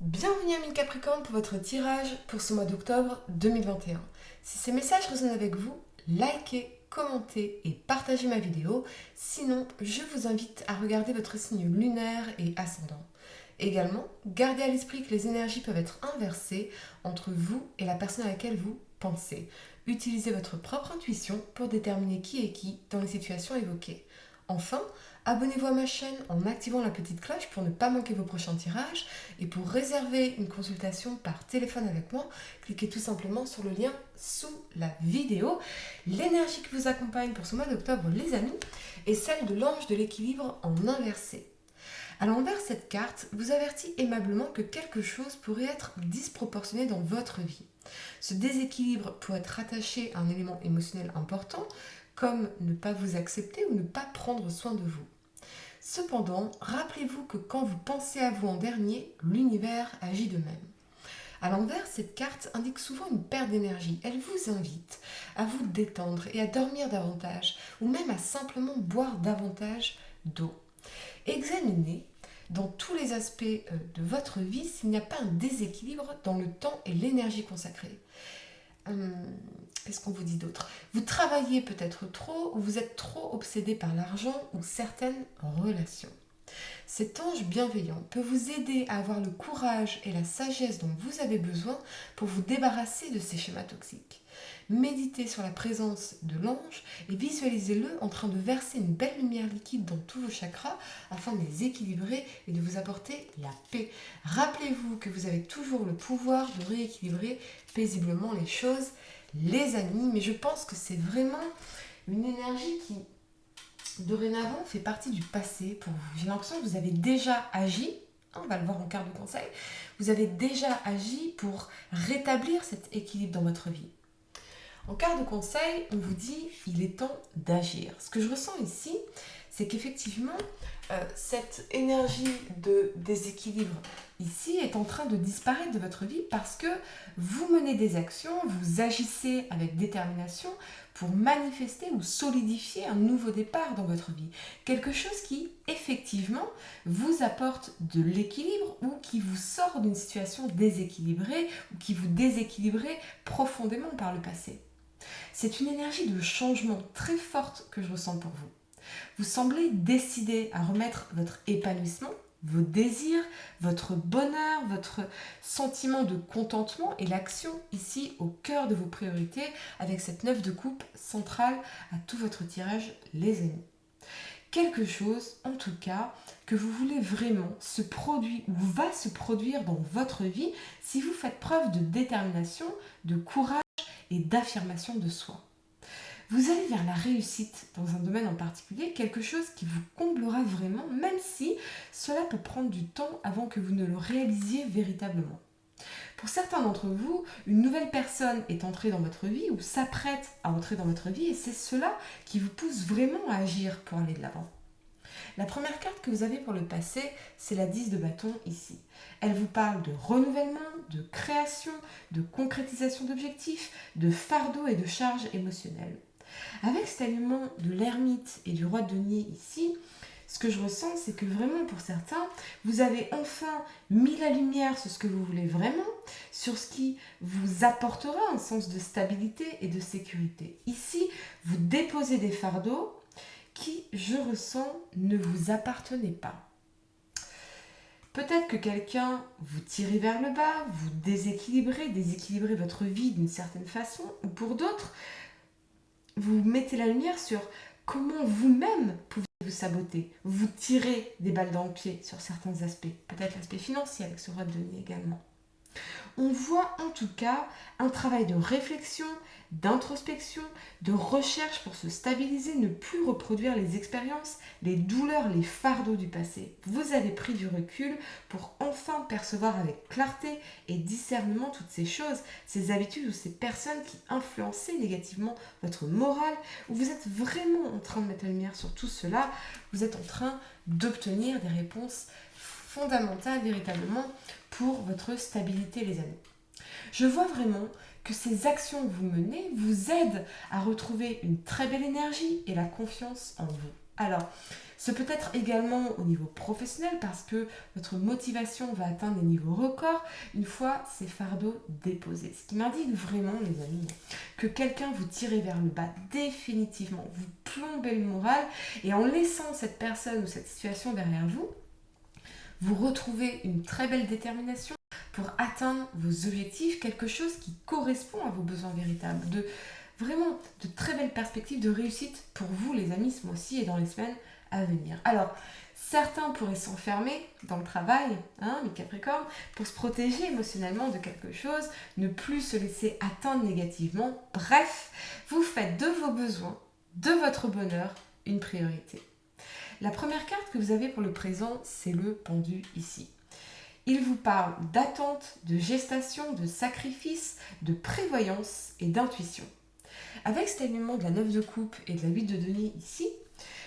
Bienvenue à Capricorne pour votre tirage pour ce mois d'octobre 2021. Si ces messages résonnent avec vous, likez, commentez et partagez ma vidéo. Sinon, je vous invite à regarder votre signe lunaire et ascendant. Également, gardez à l'esprit que les énergies peuvent être inversées entre vous et la personne à laquelle vous pensez. Utilisez votre propre intuition pour déterminer qui est qui dans les situations évoquées. Enfin, abonnez-vous à ma chaîne en activant la petite cloche pour ne pas manquer vos prochains tirages. Et pour réserver une consultation par téléphone avec moi, cliquez tout simplement sur le lien sous la vidéo. L'énergie qui vous accompagne pour ce mois d'octobre, les amis, est celle de l'ange de l'équilibre en inversé. À l'envers, cette carte vous avertit aimablement que quelque chose pourrait être disproportionné dans votre vie. Ce déséquilibre pourrait être rattaché à un élément émotionnel important, comme ne pas vous accepter ou ne pas prendre soin de vous. Cependant, rappelez-vous que quand vous pensez à vous en dernier, l'univers agit de même. À l'envers, cette carte indique souvent une perte d'énergie. Elle vous invite à vous détendre et à dormir davantage, ou même à simplement boire davantage d'eau. Examinez dans tous les aspects de votre vie s'il n'y a pas un déséquilibre dans le temps et l'énergie consacrée. Qu'est-ce qu'on vous dit d'autre? Vous travaillez peut-être trop ou vous êtes trop obsédé par l'argent ou certaines relations. Cet ange bienveillant peut vous aider à avoir le courage et la sagesse dont vous avez besoin pour vous débarrasser de ces schémas toxiques. Méditez sur la présence de l'ange et visualisez-le en train de verser une belle lumière liquide dans tous vos chakras afin de les équilibrer et de vous apporter la paix. Rappelez-vous que vous avez toujours le pouvoir de rééquilibrer paisiblement les choses, les amis, mais je pense que c'est vraiment une énergie qui dorénavant fait partie du passé pour vous. J'ai l'impression que vous avez déjà agi, on va le voir en carte de conseil, vous avez déjà agi pour rétablir cet équilibre dans votre vie. En carte de conseil, on vous dit il est temps d'agir. Ce que je ressens ici, c'est qu'effectivement, cette énergie de déséquilibre ici est en train de disparaître de votre vie parce que vous menez des actions, vous agissez avec détermination pour manifester ou solidifier un nouveau départ dans votre vie. Quelque chose qui, effectivement, vous apporte de l'équilibre ou qui vous sort d'une situation déséquilibrée ou qui vous déséquilibrait profondément par le passé. C'est une énergie de changement très forte que je ressens pour vous. Vous semblez décidé à remettre votre épanouissement, vos désirs, votre bonheur, votre sentiment de contentement et l'action ici au cœur de vos priorités avec cette 9 de coupe centrale à tout votre tirage, les amis. Quelque chose, en tout cas, que vous voulez vraiment se produire ou va se produire dans votre vie si vous faites preuve de détermination, de courage et d'affirmation de soi. Vous allez vers la réussite dans un domaine en particulier, quelque chose qui vous comblera vraiment, même si cela peut prendre du temps avant que vous ne le réalisiez véritablement. Pour certains d'entre vous, une nouvelle personne est entrée dans votre vie ou s'apprête à entrer dans votre vie et c'est cela qui vous pousse vraiment à agir pour aller de l'avant. La première carte que vous avez pour le passé, c'est la 10 de bâton ici. Elle vous parle de renouvellement, de création, de concrétisation d'objectifs, de fardeau et de charge émotionnelle. Avec cet alignement de l'ermite et du roi de denier ici, ce que je ressens, c'est que vraiment pour certains, vous avez enfin mis la lumière sur ce que vous voulez vraiment, sur ce qui vous apportera un sens de stabilité et de sécurité. Ici, vous déposez des fardeaux qui, je ressens, ne vous appartenaient pas. Peut-être que quelqu'un vous tire vers le bas, vous déséquilibrez votre vie d'une certaine façon, ou pour d'autres, vous mettez la lumière sur comment vous-même pouvez vous saboter, vous tirer des balles dans le pied sur certains aspects, peut-être l'aspect financier avec ce roi de denier également. On voit en tout cas un travail de réflexion, d'introspection, de recherche pour se stabiliser, ne plus reproduire les expériences, les douleurs, les fardeaux du passé. Vous avez pris du recul pour enfin percevoir avec clarté et discernement toutes ces choses, ces habitudes ou ces personnes qui influençaient négativement votre morale, où vous êtes vraiment en train de mettre la lumière sur tout cela, vous êtes en train d'obtenir des réponses fondamentales véritablement pour votre stabilité, les amis. Je vois vraiment que ces actions que vous menez vous aident à retrouver une très belle énergie et la confiance en vous. Alors, ce peut être également au niveau professionnel parce que votre motivation va atteindre des niveaux records une fois ces fardeaux déposés. Ce qui m'indique vraiment, les amis, que quelqu'un vous tire vers le bas définitivement, vous plombez le moral et en laissant cette personne ou cette situation derrière vous, vous retrouvez une très belle détermination pour atteindre vos objectifs, quelque chose qui correspond à vos besoins véritables, vraiment de très belles perspectives de réussite pour vous les amis ce mois-ci et dans les semaines à venir. Alors, certains pourraient s'enfermer dans le travail, les Capricornes, pour se protéger émotionnellement de quelque chose, ne plus se laisser atteindre négativement. Bref, vous faites de vos besoins, de votre bonheur, une priorité. La première carte que vous avez pour le présent, c'est le pendu ici. Il vous parle d'attente, de gestation, de sacrifice, de prévoyance et d'intuition. Avec cet alignement de la 9 de coupe et de la 8 de denier ici,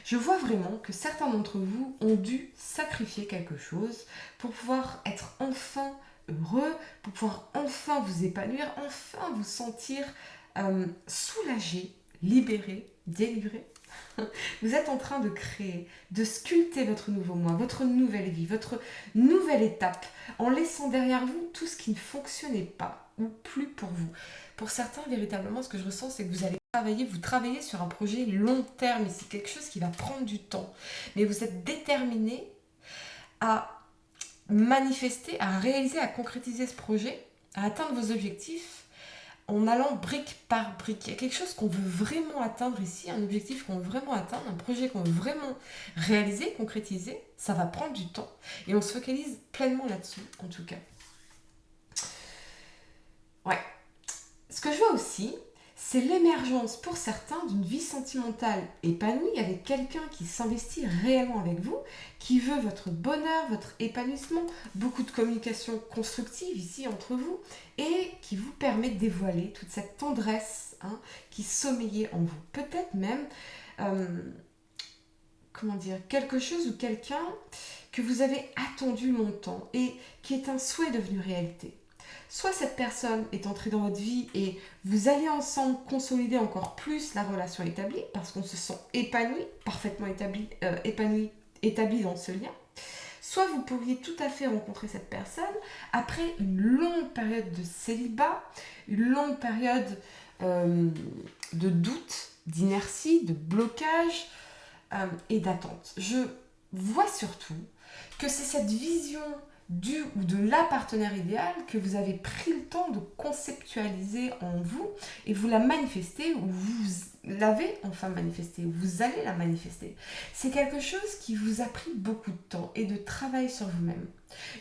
je vois vraiment que certains d'entre vous ont dû sacrifier quelque chose pour pouvoir être enfin heureux, pour pouvoir enfin vous épanouir, enfin vous sentir soulagé, libéré, délivré. Vous êtes en train de créer, de sculpter votre nouveau moi, votre nouvelle vie, votre nouvelle étape, en laissant derrière vous tout ce qui ne fonctionnait pas ou plus pour vous. Pour certains, véritablement, ce que je ressens, c'est que vous travaillez sur un projet long terme ici, quelque chose qui va prendre du temps. Mais vous êtes déterminé à manifester, à réaliser, à concrétiser ce projet, à atteindre vos objectifs en allant brique par brique. Il y a quelque chose qu'on veut vraiment atteindre ici, un objectif qu'on veut vraiment atteindre, un projet qu'on veut vraiment réaliser, concrétiser. Ça va prendre du temps et on se focalise pleinement là-dessus, en tout cas. Ouais. Ce que je vois aussi, c'est l'émergence pour certains d'une vie sentimentale épanouie avec quelqu'un qui s'investit réellement avec vous, qui veut votre bonheur, votre épanouissement, beaucoup de communication constructive ici entre vous et qui vous permet de dévoiler toute cette tendresse qui sommeillait en vous. Peut-être même, quelque chose ou quelqu'un que vous avez attendu longtemps et qui est un souhait devenu réalité. Soit cette personne est entrée dans votre vie et vous allez ensemble consolider encore plus la relation établie parce qu'on se sent épanoui, parfaitement établi dans ce lien. Soit vous pourriez tout à fait rencontrer cette personne après une longue période de célibat, une longue période de doute, d'inertie, de blocage et d'attente. Je vois surtout que c'est cette vision du ou de la partenaire idéale que vous avez pris le temps de conceptualiser en vous et vous la manifestez ou vous l'avez enfin manifestée, vous allez la manifester. C'est quelque chose qui vous a pris beaucoup de temps et de travail sur vous-même.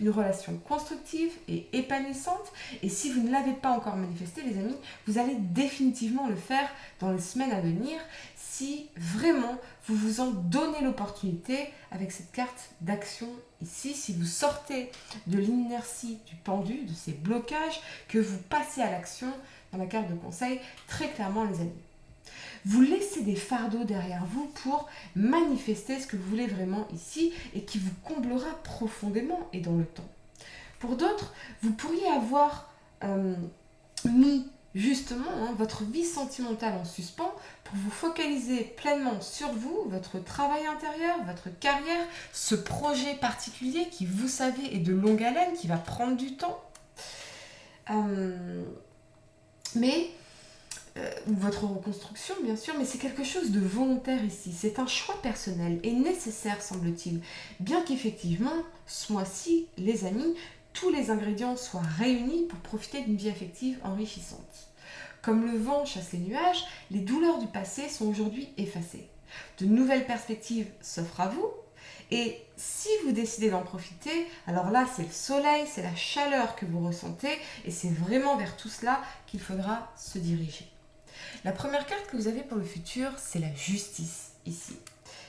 Une relation constructive et épanouissante et si vous ne l'avez pas encore manifestée les amis, vous allez définitivement le faire dans les semaines à venir si vraiment vous vous en donnez l'opportunité avec cette carte d'action ici, si vous sortez de l'inertie du pendu, de ces blocages, que vous passez à l'action dans la carte de conseil, très clairement les amis. Vous laissez des fardeaux derrière vous pour manifester ce que vous voulez vraiment ici et qui vous comblera profondément et dans le temps. Pour d'autres, vous pourriez avoir mis justement votre vie sentimentale en suspens pour vous focaliser pleinement sur vous, votre travail intérieur, votre carrière, ce projet particulier qui, vous savez, est de longue haleine, qui va prendre du temps. Votre reconstruction, bien sûr, mais c'est quelque chose de volontaire ici. C'est un choix personnel et nécessaire, semble-t-il. Bien qu'effectivement, ce mois-ci, les amis, tous les ingrédients soient réunis pour profiter d'une vie affective enrichissante. Comme le vent chasse les nuages, les douleurs du passé sont aujourd'hui effacées. De nouvelles perspectives s'offrent à vous et si vous décidez d'en profiter, alors là c'est le soleil, c'est la chaleur que vous ressentez et c'est vraiment vers tout cela qu'il faudra se diriger. La première carte que vous avez pour le futur, c'est la justice ici.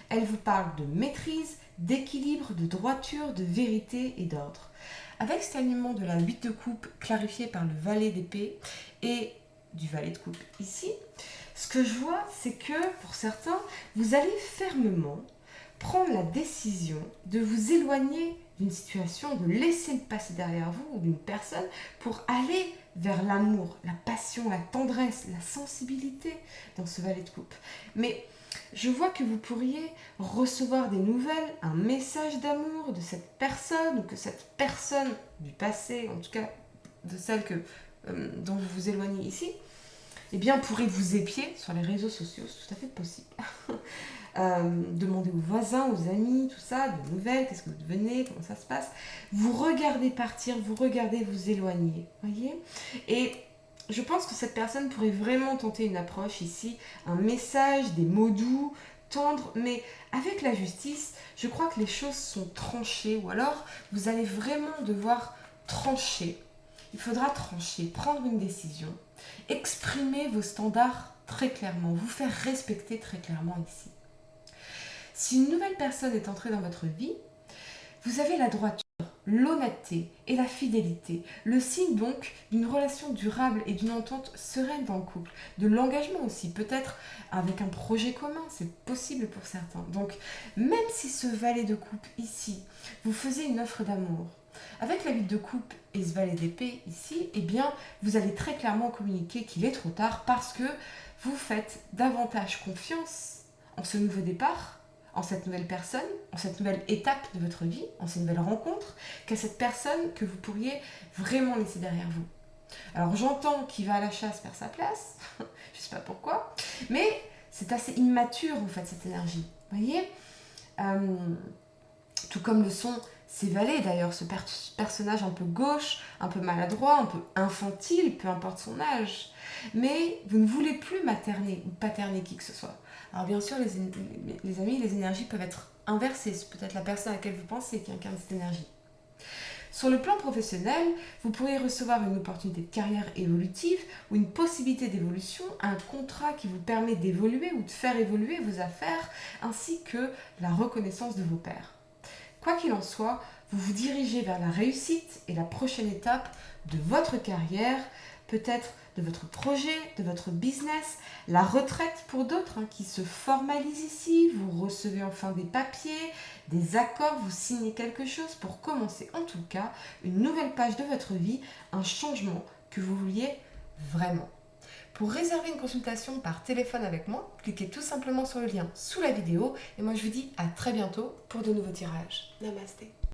Elle vous parle de maîtrise, d'équilibre, de droiture, de vérité et d'ordre. Avec cet alignement de la 8 de coupe clarifié par le valet d'épée et du valet de coupe ici, ce que je vois, c'est que pour certains, vous allez fermement prendre la décision de vous éloigner d'une situation, de laisser le passé derrière vous ou d'une personne pour aller vers l'amour, la passion, la tendresse, la sensibilité dans ce valet de coupe. Mais Je vois que vous pourriez recevoir des nouvelles, un message d'amour de cette personne, ou que cette personne du passé, en tout cas de celle dont vous vous éloignez ici, eh bien pourrait vous épier sur les réseaux sociaux, c'est tout à fait possible. Demander aux voisins, aux amis, tout ça, des nouvelles, qu'est-ce que vous devenez, comment ça se passe. Vous regardez partir, vous regardez vous éloigner, voyez. Et je pense que cette personne pourrait vraiment tenter une approche ici, un message, des mots doux, tendres, mais avec la justice, je crois que les choses sont tranchées, ou alors vous allez vraiment devoir trancher. Il faudra trancher, prendre une décision, exprimer vos standards très clairement, vous faire respecter très clairement ici. Si une nouvelle personne est entrée dans votre vie, vous avez la droiture, l'honnêteté et la fidélité, le signe donc d'une relation durable et d'une entente sereine dans le couple, de l'engagement aussi, peut-être avec un projet commun, c'est possible pour certains. Donc, même si ce valet de coupe ici vous faisait une offre d'amour, avec la 8 de coupe et ce valet d'épée ici, eh bien, vous allez très clairement communiquer qu'il est trop tard parce que vous faites davantage confiance en ce nouveau départ, en cette nouvelle personne, en cette nouvelle étape de votre vie, en ces nouvelles rencontres, qu'à cette personne que vous pourriez vraiment laisser derrière vous. Alors j'entends qu'il va à la chasse perd sa place, je ne sais pas pourquoi, mais c'est assez immature en fait cette énergie. Vous voyez tout comme le sont ces valets d'ailleurs, ce personnage un peu gauche, un peu maladroit, un peu infantile, peu importe son âge. Mais vous ne voulez plus materner ou paterner qui que ce soit. Alors bien sûr, les amis, les énergies peuvent être inversées. C'est peut-être la personne à laquelle vous pensez qui incarne cette énergie. Sur le plan professionnel, vous pourriez recevoir une opportunité de carrière évolutive ou une possibilité d'évolution, un contrat qui vous permet d'évoluer ou de faire évoluer vos affaires, ainsi que la reconnaissance de vos pairs. Quoi qu'il en soit, vous vous dirigez vers la réussite et la prochaine étape de votre carrière, peut-être de votre projet, de votre business, la retraite pour d'autres qui se formalisent ici, vous recevez enfin des papiers, des accords, vous signez quelque chose pour commencer en tout cas une nouvelle page de votre vie, un changement que vous vouliez vraiment. Pour réserver une consultation par téléphone avec moi, cliquez tout simplement sur le lien sous la vidéo et moi je vous dis à très bientôt pour de nouveaux tirages. Namasté.